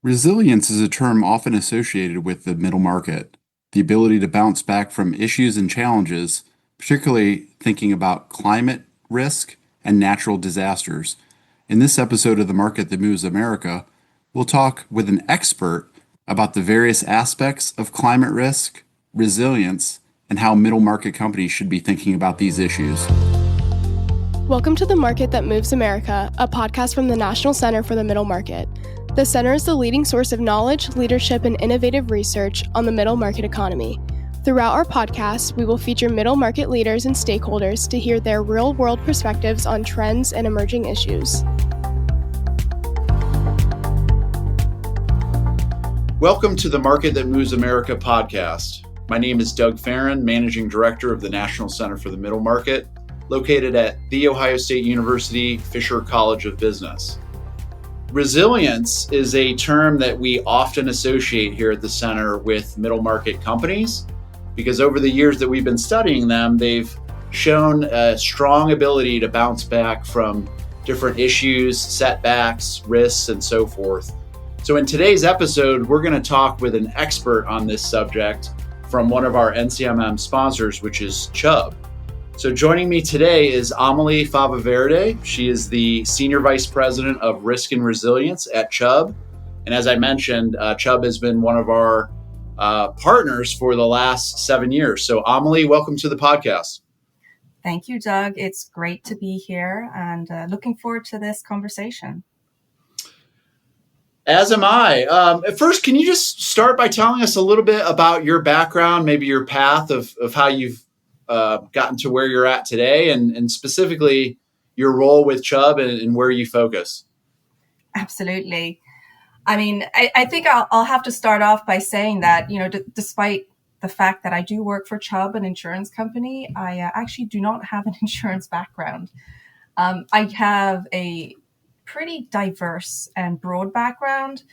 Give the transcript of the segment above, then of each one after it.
Resilience is a term often associated with the middle market, the ability to bounce back from issues and challenges, particularly thinking about climate risk and natural disasters. In this episode of The Market That Moves America, we'll talk with an expert about the various aspects of climate risk, resilience, and how middle market companies should be thinking about these issues. Welcome to The Market That Moves America, a podcast from the National Center for the Middle Market. The center is the leading source of knowledge, leadership, and innovative research on the middle market economy. Throughout our podcast, we will feature middle market leaders and stakeholders to hear their real-world perspectives on trends and emerging issues. Welcome to the Market That Moves America podcast. My name is Doug Farron, Managing Director of the National Center for the Middle Market, located at The Ohio State University Fisher College of Business. Resilience is a term that we often associate here at the center with middle market companies because over the years that we've been studying them, they've shown a strong ability to bounce back from different issues, setbacks, risks, and so forth. So in today's episode, we're going to talk with an expert on this subject from one of our NCMM sponsors, which is Chubb. So joining me today is Amelie Fava-Verde. She is the Senior Vice President of Risk and Resilience at Chubb. And as I mentioned, Chubb has been one of our partners for the last 7 years. So Amelie, welcome to the podcast. Thank you, Doug. It's great to be here and looking forward to this conversation. As am I. First, can you just start by telling us a little bit about your background, maybe your path of how you've gotten to where you're at today and specifically your role with Chubb and where you focus? Absolutely. I mean, I think I'll have to start off by saying that, despite the fact that I do work for Chubb, an insurance company, I actually do not have an insurance background. I have a pretty diverse and broad background.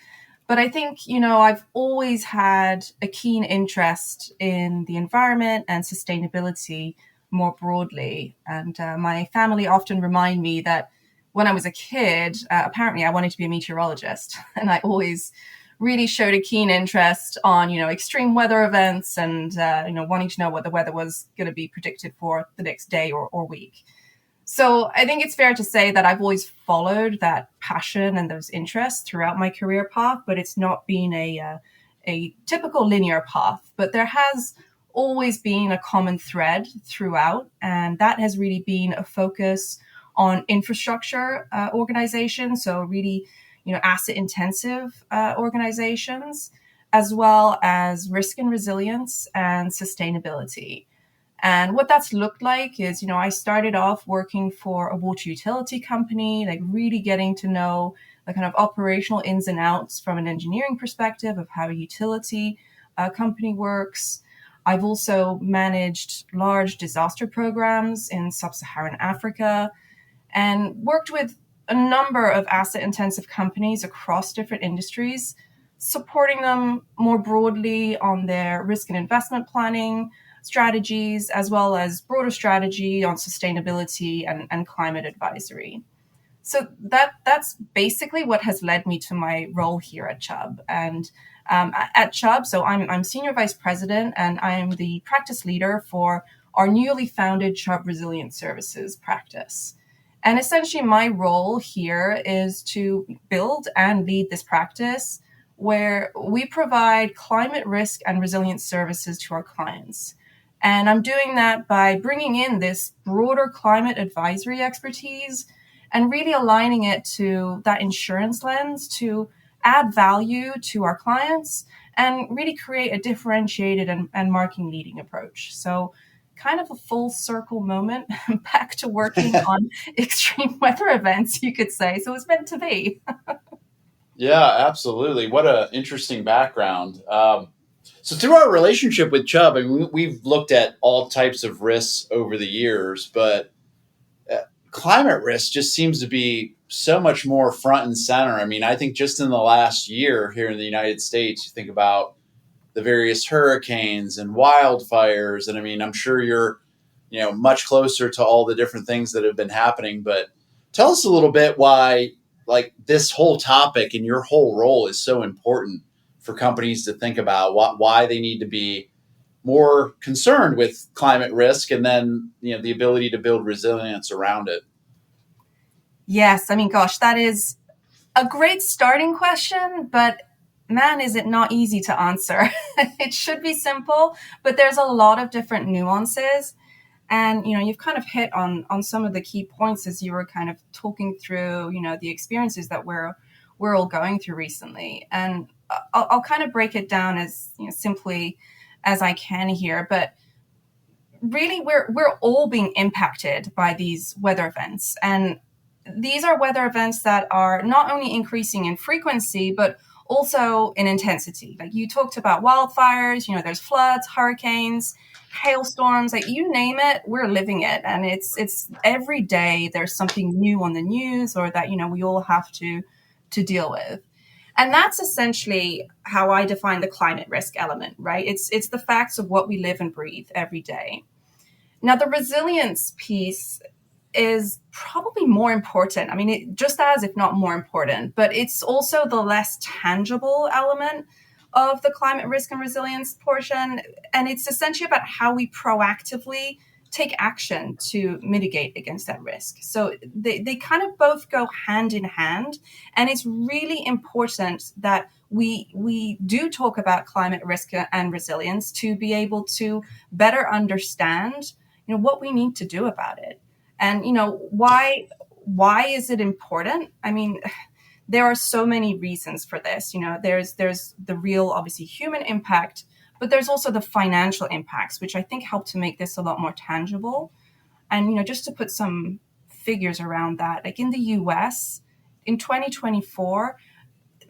But I think, I've always had a keen interest in the environment and sustainability more broadly. And my family often remind me that when I was a kid, apparently I wanted to be a meteorologist. And I always really showed a keen interest on, extreme weather events and, wanting to know what the weather was going to be predicted for the next day or week. So I think it's fair to say that I've always followed that passion and those interests throughout my career path, but it's not been a typical linear path. But there has always been a common thread throughout, and that has really been a focus on infrastructure organizations, so really, asset-intensive organizations, as well as risk and resilience and sustainability. And what that's looked like is, I started off working for a water utility company, like really getting to know the kind of operational ins and outs from an engineering perspective of how a utility company works. I've also managed large disaster programs in sub-Saharan Africa and worked with a number of asset-intensive companies across different industries, supporting them more broadly on their risk and investment planning strategies, as well as broader strategy on sustainability and climate advisory. So that's basically what has led me to my role here at Chubb. And at Chubb, so I'm Senior Vice President, and I am the practice leader for our newly founded Chubb Resilience Services practice. And essentially my role here is to build and lead this practice where we provide climate risk and resilience services to our clients. And I'm doing that by bringing in this broader climate advisory expertise and really aligning it to that insurance lens to add value to our clients and really create a differentiated and market leading approach. So kind of a full circle moment back to working on extreme weather events, you could say. So it's meant to be. Yeah, absolutely. What an interesting background. So through our relationship with Chubb, I mean, we've looked at all types of risks over the years, but climate risk just seems to be so much more front and center. I mean, I think just in the last year here in the United States, you think about the various hurricanes and wildfires. And I mean, I'm sure you're, much closer to all the different things that have been happening, but tell us a little bit why like this whole topic and your whole role is so important for companies to think about why they need to be more concerned with climate risk, and then the ability to build resilience around it. Yes, I mean, gosh, that is a great starting question, but man, is it not easy to answer. It should be simple, but there's a lot of different nuances. And, you've kind of hit on some of the key points as you were kind of talking through, the experiences that we're all going through recently. And I'll kind of break it down as simply as I can here. But really, we're all being impacted by these weather events. And these are weather events that are not only increasing in frequency, but also in intensity. Like you talked about wildfires, there's floods, hurricanes, hailstorms, like you name it, we're living it. And it's every day there's something new on the news or that, we all have to deal with. And that's essentially how I define the climate risk element, right? It's the facts of what we live and breathe every day. Now, the resilience piece is probably more important. I mean, just as, if not more important, but it's also the less tangible element of the climate risk and resilience portion. And it's essentially about how we proactively take action to mitigate against that risk. So they kind of both go hand in hand. And it's really important that we do talk about climate risk and resilience to be able to better understand, what we need to do about it. And, why is it important? I mean, there are so many reasons for this. There's the real, obviously, human impact, but there's also the financial impacts, which I think help to make this a lot more tangible. And, just to put some figures around that, like in the US, in 2024,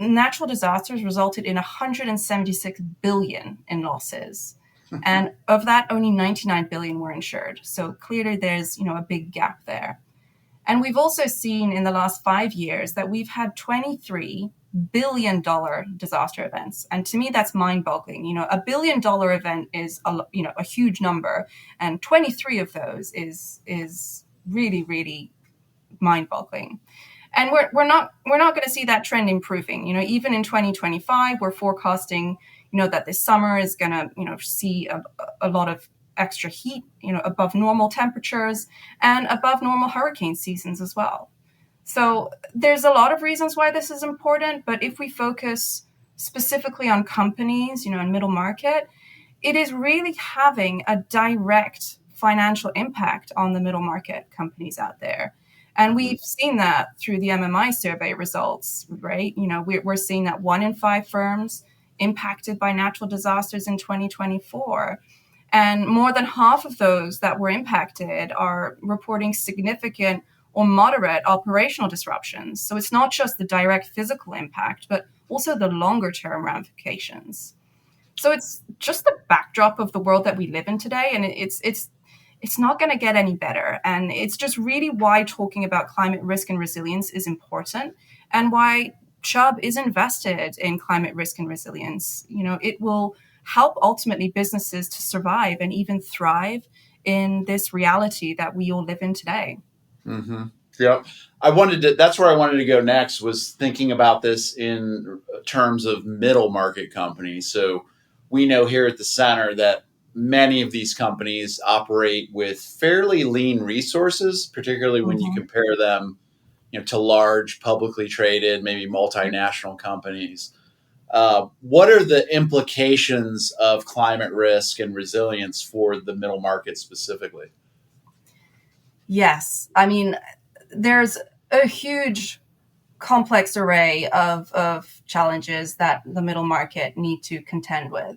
natural disasters resulted in 176 billion in losses. And of that, only 99 billion were insured. So clearly there's, a big gap there. And we've also seen in the last 5 years that we've had $23 billion disaster events. And to me, that's mind-boggling. $1 billion event is a huge number. And 23 of those is really, really mind-boggling. And we're not going to see that trend improving. Even in 2025, we're forecasting that this summer is going to, see a lot of extra heat, above normal temperatures and above normal hurricane seasons as well. So there's a lot of reasons why this is important. But if we focus specifically on companies, and middle market, it is really having a direct financial impact on the middle market companies out there. And we've seen that through the MMI survey results, right? We're seeing that 1 in 5 firms impacted by natural disasters in 2024. And more than half of those that were impacted are reporting significant or moderate operational disruptions. So it's not just the direct physical impact, but also the longer term ramifications. So it's just the backdrop of the world that we live in today. And it's not going to get any better. And it's just really why talking about climate risk and resilience is important, and why Chubb is invested in climate risk and resilience. It will help ultimately businesses to survive and even thrive in this reality that we all live in today. Mm-hmm. Yeah, that's where I wanted to go next, was thinking about this in terms of middle market companies. So we know here at the center that many of these companies operate with fairly lean resources, particularly when you compare them, to large publicly traded, maybe multinational companies. What are the implications of climate risk and resilience for the middle market specifically? Yes. I mean, there's a huge complex array of challenges that the middle market need to contend with.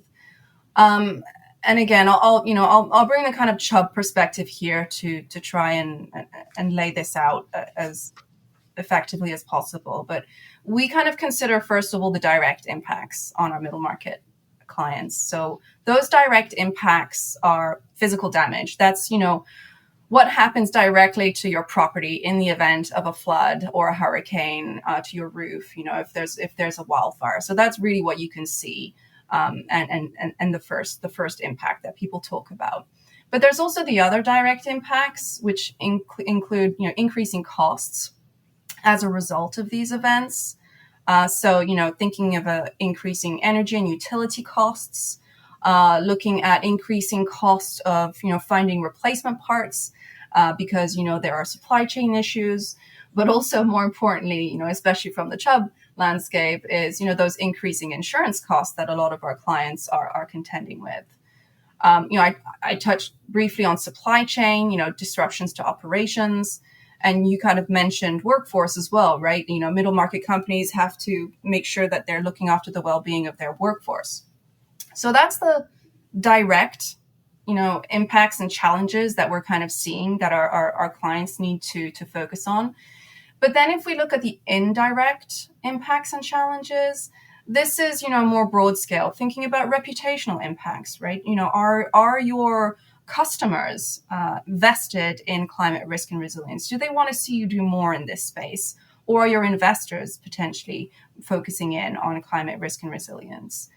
And again, I'll bring the kind of Chubb perspective here to try and lay this out as effectively as possible. But we kind of consider, first of all, the direct impacts on our middle market clients. So those direct impacts are physical damage. That's, what happens directly to your property in the event of a flood or a hurricane, to your roof, if there's a wildfire. So that's really what you can see, and the first impact that people talk about. But there's also the other direct impacts, which include increasing costs as a result of these events. So, thinking of increasing energy and utility costs, looking at increasing cost of, finding replacement parts because, there are supply chain issues, but also more importantly, especially from the Chubb landscape is, those increasing insurance costs that a lot of our clients are contending with. I touched briefly on supply chain, disruptions to operations. And you kind of mentioned workforce as well, right? Middle market companies have to make sure that they're looking after the well-being of their workforce. So that's the direct, impacts and challenges that we're kind of seeing that our clients need to focus on. But then if we look at the indirect impacts and challenges, this is, more broad scale, thinking about reputational impacts, right? Are your customers vested in climate risk and resilience? Do they want to see you do more in this space? Or are your investors potentially focusing in on climate risk and resilience?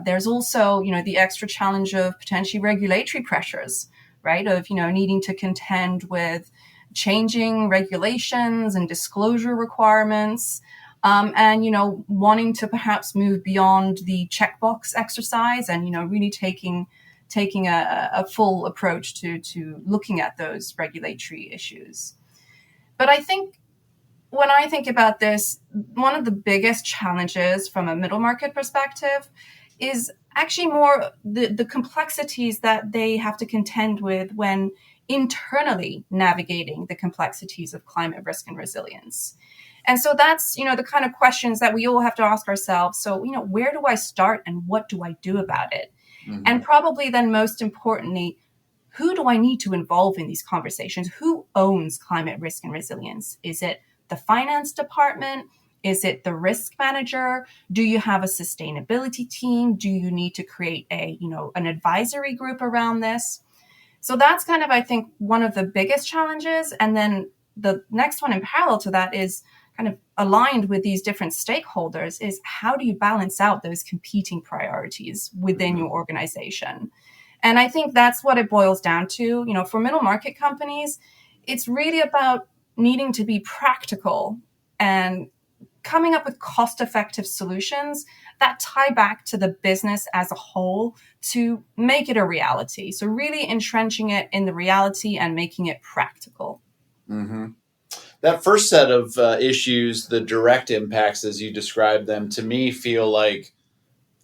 There's also, the extra challenge of potentially regulatory pressures, right? Of, needing to contend with changing regulations and disclosure requirements, and, wanting to perhaps move beyond the checkbox exercise and, really taking a full approach to looking at those regulatory issues. But I think when I think about this, one of the biggest challenges from a middle market perspective is actually more the complexities that they have to contend with when internally navigating the complexities of climate risk and resilience. And so that's, the kind of questions that we all have to ask ourselves. So, where do I start and what do I do about it? Mm-hmm. And probably then most importantly, who do I need to involve in these conversations? Who owns climate risk and resilience? Is it the finance department? Is it the risk manager? Do you have a sustainability team? Do you need to create an advisory group around this? So that's kind of, I think, one of the biggest challenges. And then the next one in parallel to that is kind of aligned with these different stakeholders is how do you balance out those competing priorities within your organization? And I think that's what it boils down to. For middle market companies, it's really about needing to be practical and coming up with cost-effective solutions that tie back to the business as a whole to make it a reality. So really entrenching it in the reality and making it practical. Mm-hmm. That first set of issues, the direct impacts as you described them, to me feel like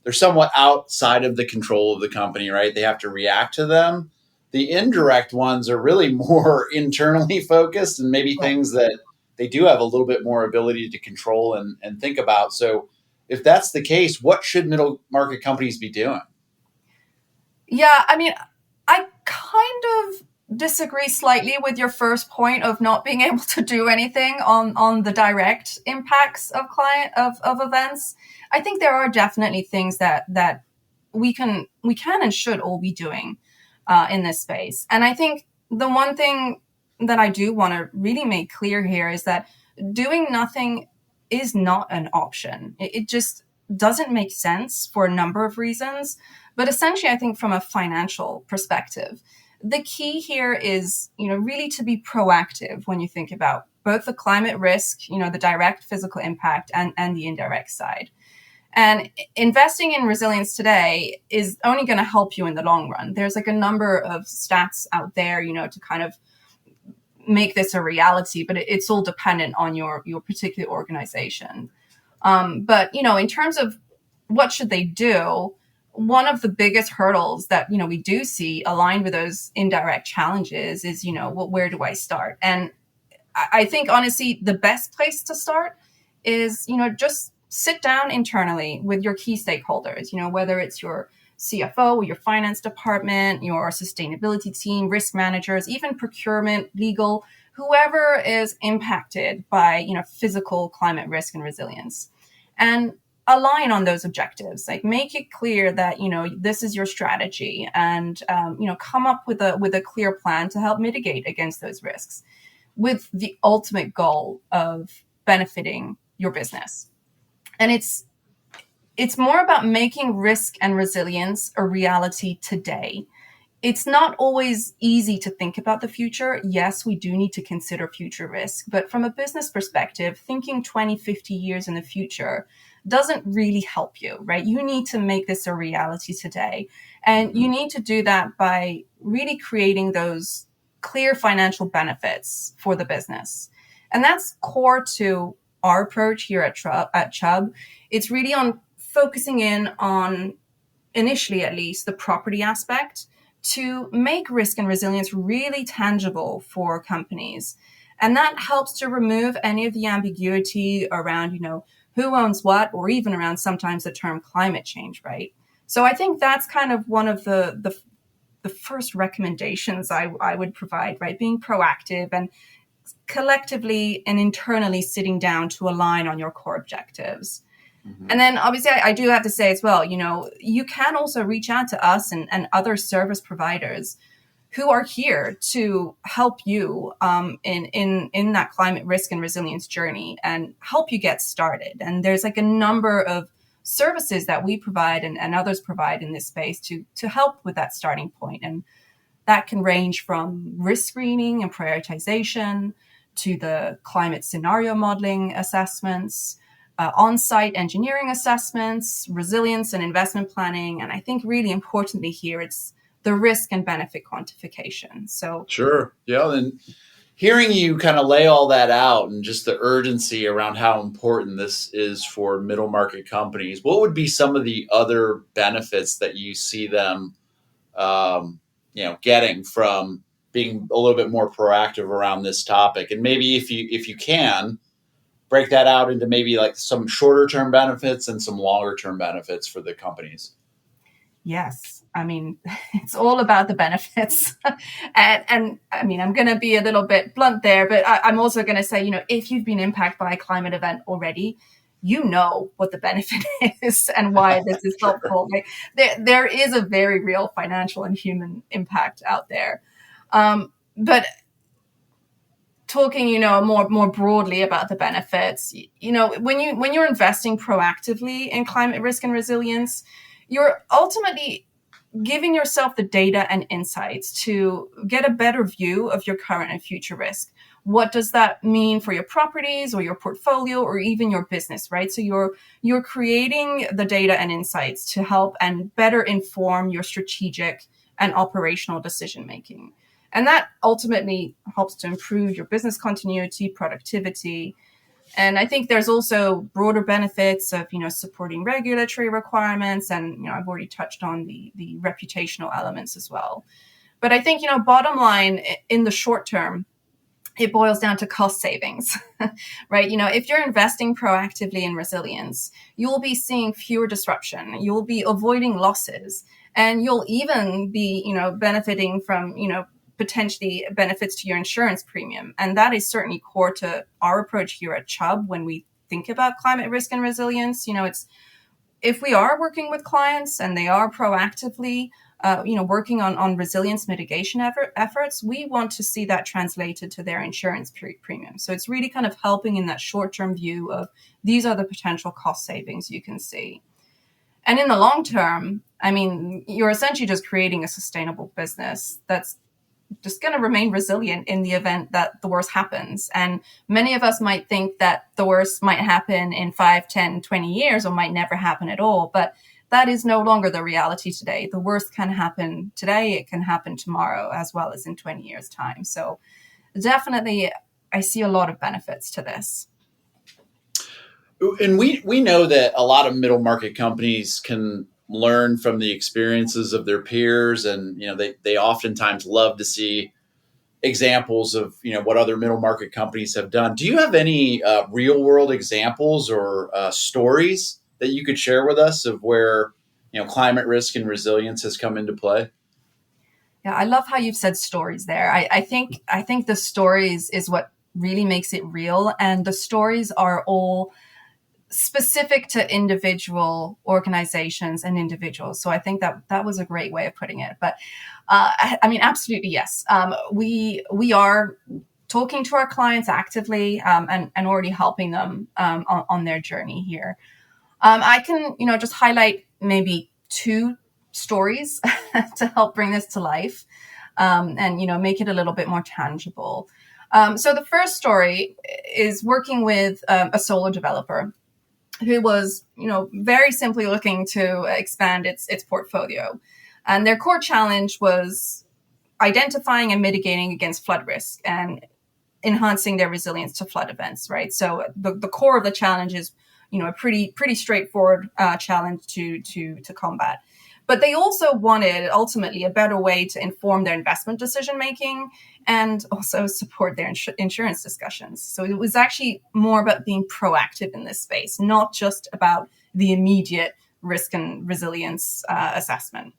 they're somewhat outside of the control of the company, right? They have to react to them. The indirect ones are really more internally focused and maybe things that they do have a little bit more ability to control and think about. So if that's the case, what should middle market companies be doing? Yeah, I mean, I kind of disagree slightly with your first point of not being able to do anything on the direct impacts of events. I think there are definitely things that we can and should all be doing in this space. And I think the one thing that I do want to really make clear here is that doing nothing is not an option. It just doesn't make sense for a number of reasons. But essentially, I think from a financial perspective, the key here is, really to be proactive when you think about both the climate risk, the direct physical impact and the indirect side. And investing in resilience today is only going to help you in the long run. There's like a number of stats out there, to kind of make this a reality, but it's all dependent on your particular organization. But, in terms of what should they do, one of the biggest hurdles that, we do see aligned with those indirect challenges is, where do I start? And I think, honestly, the best place to start is, just sit down internally with your key stakeholders, whether it's your CFO, your finance department, your sustainability team, risk managers, even procurement, legal, whoever is impacted by, physical climate risk and resilience. And align on those objectives, like make it clear that, this is your strategy and, come up with a clear plan to help mitigate against those risks with the ultimate goal of benefiting your business. And it's more about making risk and resilience a reality today it's not always easy to think about the future. Yes, we do need to consider future risk, but from a business perspective, thinking 20, 50 years in the future doesn't really help you, right? You need to make this a reality today. And you need to do that by really creating those clear financial benefits for the business. And that's core to our approach here at Chubb. It's really on focusing in on, initially at least, the property aspect to make risk and resilience really tangible for companies. And that helps to remove any of the ambiguity around, who owns what, or even around sometimes the term climate change, right? So I think that's kind of one of the first recommendations I would provide, right? Being proactive and collectively and internally sitting down to align on your core objectives. And then obviously I do have to say as well, you can also reach out to us and other service providers who are here to help you in that climate risk and resilience journey and help you get started. And there's like a number of services that we provide and others provide in this space to help with that starting point. And that can range from risk screening and prioritization to the climate scenario modeling assessments, on-site engineering assessments, resilience and investment planning. And I think really importantly here, it's the risk and benefit quantification. So sure. Yeah. And hearing you kind of lay all that out and just the urgency around how important this is for middle market companies, what would be some of the other benefits that you see them, getting from being a little bit more proactive around this topic? And maybe if you can, break that out into maybe like some shorter term benefits and some longer term benefits for the companies. Yes. I mean, it's all about the benefits. and I mean, I'm going to be a little bit blunt there, but I'm also going to say, if you've been impacted by a climate event already, you know what the benefit is and why this is helpful. Like, there is a very real financial and human impact out there. But talking, more broadly about the benefits, when you're investing proactively in climate risk and resilience, you're ultimately giving yourself the data and insights to get a better view of your current and future risk. What does that mean for your properties or your portfolio or even your business, right? So you're creating the data and insights to help and better inform your strategic and operational decision making. And that ultimately helps to improve your business continuity, productivity. And I think there's also broader benefits of, supporting regulatory requirements. And, I've already touched on the reputational elements as well. But I think, bottom line, in the short term, it boils down to cost savings, right? If you're investing proactively in resilience, you'll be seeing fewer disruption. You'll be avoiding losses. And you'll even be, benefiting from, potentially benefits to your insurance premium. And that is certainly core to our approach here at Chubb when we think about climate risk and resilience. It's if we are working with clients and they are proactively, working on resilience mitigation efforts, we want to see that translated to their insurance premium. So it's really kind of helping in that short-term view of these are the potential cost savings you can see. And in the long term, I mean, you're essentially just creating a sustainable business that's just going to remain resilient in the event that the worst happens. And many of us might think that the worst might happen in 5, 10, 20 years or might never happen at all. But that is no longer the reality today. The worst can happen today. It can happen tomorrow as well as in 20 years' time. So definitely, I see a lot of benefits to this. And we know that a lot of middle market companies can learn from the experiences of their peers, and they oftentimes love to see examples of what other middle market companies have done. Do you have any real world examples or stories that you could share with us of where climate risk and resilience has come into play? Yeah, I love how you've said stories there. I think the stories is what really makes it real, and the stories are all specific to individual organizations and individuals. So I think that was a great way of putting it. But I mean, absolutely, yes. We are talking to our clients actively and already helping them on their journey here. I can, just highlight maybe two stories to help bring this to life, and make it a little bit more tangible. So the first story is working with a solar developer who was, very simply looking to expand its portfolio. And their core challenge was identifying and mitigating against flood risk and enhancing their resilience to flood events, right? So the core of the challenge is, a pretty straightforward challenge to combat. But they also wanted ultimately a better way to inform their investment decision making and also support their insurance discussions. So it was actually more about being proactive in this space, not just about the immediate risk and resilience assessment.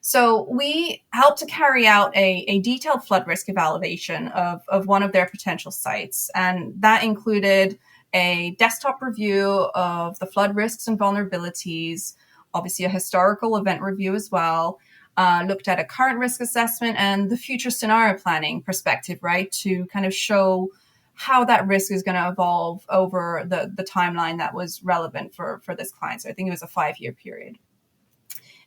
So we helped to carry out a detailed flood risk evaluation of one of their potential sites. And that included a desktop review of the flood risks and vulnerabilities, obviously a historical event review as well, looked at a current risk assessment and the future scenario planning perspective, right, to kind of show how that risk is going to evolve over the timeline that was relevant for this client. So I think it was a 5-year period.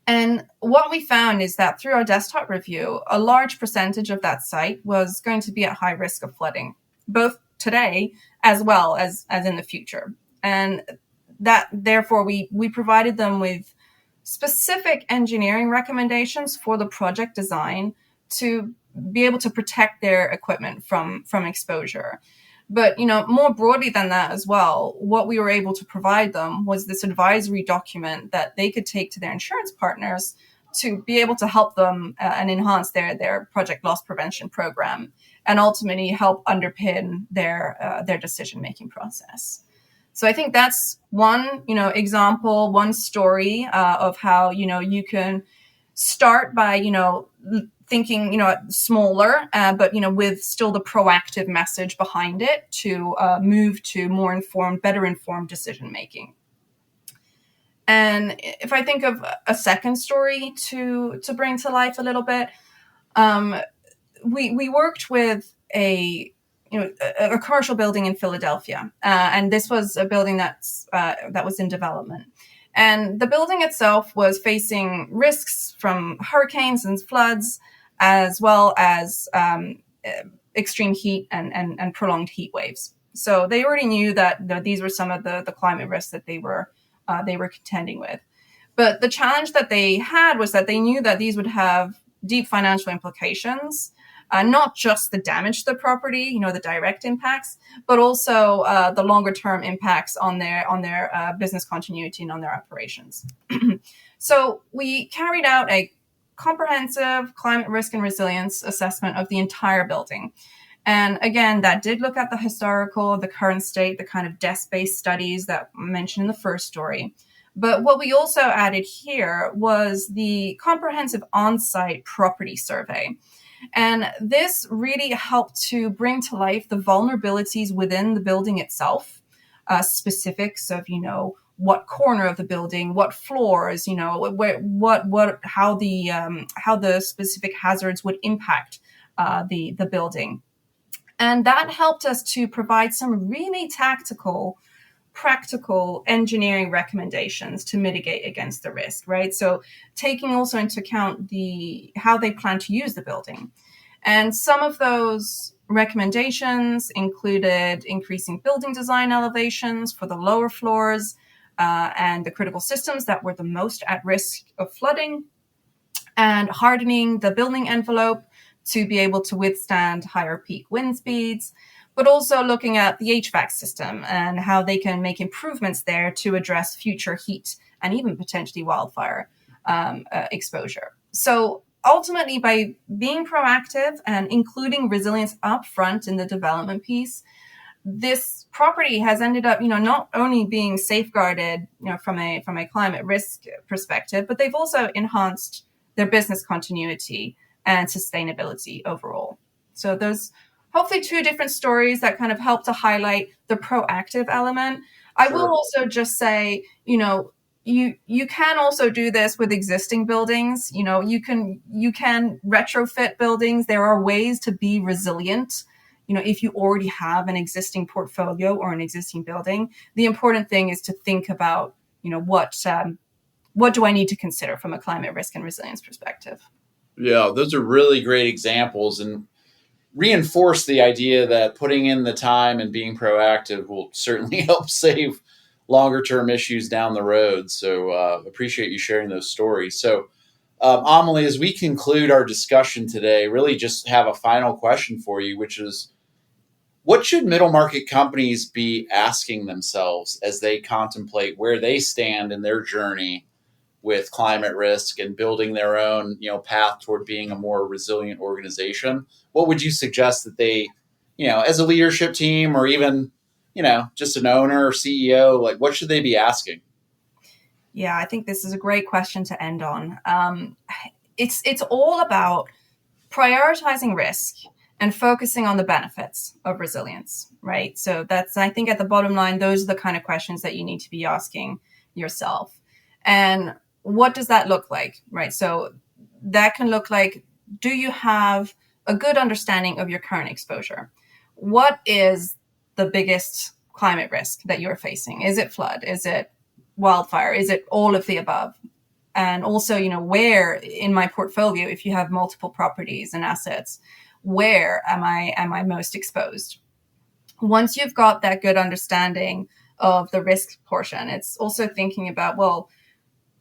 And what we found is that through our desktop review, a large percentage of that site was going to be at high risk of flooding, both today as well as in the future. And that therefore we provided them with specific engineering recommendations for the project design to be able to protect their equipment from exposure. But, more broadly than that as well, what we were able to provide them was this advisory document that they could take to their insurance partners to be able to help them and enhance their project loss prevention program and ultimately help underpin their decision-making process. So I think that's one, example, one story of how, you can start by, thinking, smaller, but, with still the proactive message behind it to move to more informed, better informed decision making. And if I think of a second story to bring to life a little bit, we worked with a commercial building in Philadelphia, and this was a building that was in development. And the building itself was facing risks from hurricanes and floods, as well as extreme heat and prolonged heat waves. So they already knew that these were some of the climate risks that they were contending with. But the challenge that they had was that they knew that these would have deep financial implications, not just the damage to the property, the direct impacts, but also the longer term impacts on their business continuity and on their operations. So we carried out a comprehensive climate risk and resilience assessment of the entire building. And again, that did look at the historical, the current state, the kind of desk-based studies that I mentioned in the first story. But what we also added here was the comprehensive on-site property survey. And this really helped to bring to life the vulnerabilities within the building itself, specifics of, what corner of the building, what floors, how the specific hazards would impact the building. And that helped us to provide some really tactical, practical engineering recommendations to mitigate against the risk, right? So taking also into account how they plan to use the building. And some of those recommendations included increasing building design elevations for the lower floors and the critical systems that were the most at risk of flooding, and hardening the building envelope to be able to withstand higher peak wind speeds, but also looking at the HVAC system and how they can make improvements there to address future heat and even potentially wildfire exposure. So ultimately, by being proactive and including resilience up front in the development piece, this property has ended up, not only being safeguarded, from a climate risk perspective, but they've also enhanced their business continuity and sustainability overall. So there's hopefully two different stories that kind of help to highlight the proactive element. I will also just say, you can also do this with existing buildings. You can retrofit buildings. There are ways to be resilient. If you already have an existing what, what do I need to consider from a climate risk and resilience perspective? Yeah, those are really great examples and reinforce the idea that putting in the time and being proactive will certainly help save longer term issues down the road. So appreciate you sharing those stories. So Amelie, as we conclude our discussion today, really just have a final question for you, which is, what should middle market companies be asking themselves as they contemplate where they stand in their journey with climate risk and building their own, path toward being a more resilient organization? What would you suggest that they, as a leadership team or even, just an owner or CEO, like what should they be asking? Yeah, I think this is a great question to end on. It's all about prioritizing risk and focusing on the benefits of resilience, right? So that's, I think at the bottom line, those are the kind of questions that you need to be asking yourself. And what does that look like, right? So that can look like, do you have a good understanding of your current exposure? What is the biggest climate risk that you're facing? Is it flood? Is it wildfire? Is it all of the above? And also, where in my portfolio, if you have multiple properties and assets, where am I most exposed? Once you've got that good understanding of the risk portion, it's also thinking about, well,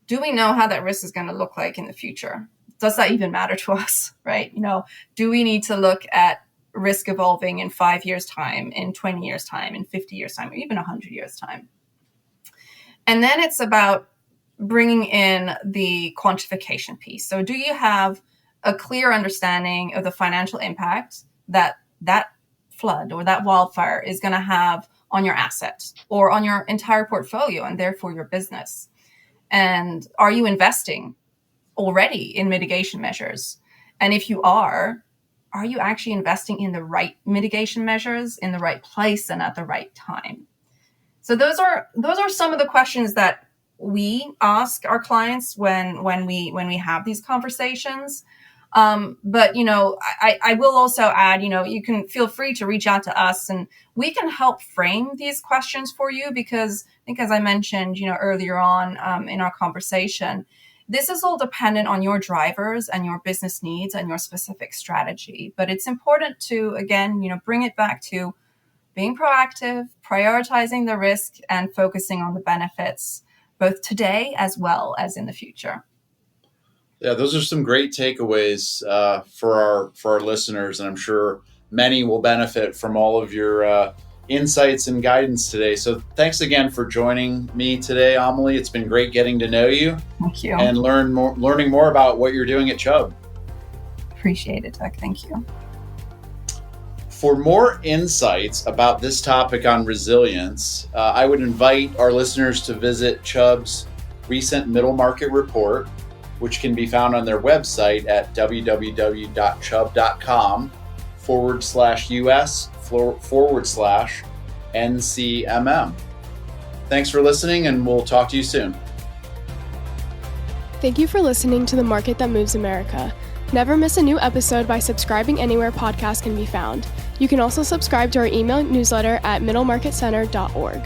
do we know how that risk is going to look like in the future? Does that even matter to us, right? Do we need to look at risk evolving in 5 years' time, in 20 years' time, in 50 years' time, or even 100 years' time? And then it's about bringing in the quantification piece. So do you have a clear understanding of the financial impact that flood or that wildfire is going to have on your asset or on your entire portfolio and therefore your business? And are you investing already in mitigation measures? And if you are you actually investing in the right mitigation measures in the right place and at the right time? So those are some of the questions that we ask our clients when we have these conversations. But I will also add, you can feel free to reach out to us and we can help frame these questions for you, because I think, as I mentioned, earlier on in our conversation, this is all dependent on your drivers and your business needs and your specific strategy. But it's important to, again, bring it back to being proactive, prioritizing the risk, and focusing on the benefits, both today as well as in the future. Yeah, those are some great takeaways for our listeners, and I'm sure many will benefit from all of your insights and guidance today. So thanks again for joining me today, Amelie. It's been great getting to know you. Thank you. And learning more about what you're doing at Chubb. Appreciate it, Doug. Thank you. For more insights about this topic on resilience, I would invite our listeners to visit Chubb's recent middle market report, which can be found on their website at www.chubb.com/US/NCMM. Thanks for listening, and we'll talk to you soon. Thank you for listening to The Market That Moves America. Never miss a new episode by subscribing anywhere podcasts can be found. You can also subscribe to our email newsletter at middlemarketcenter.org.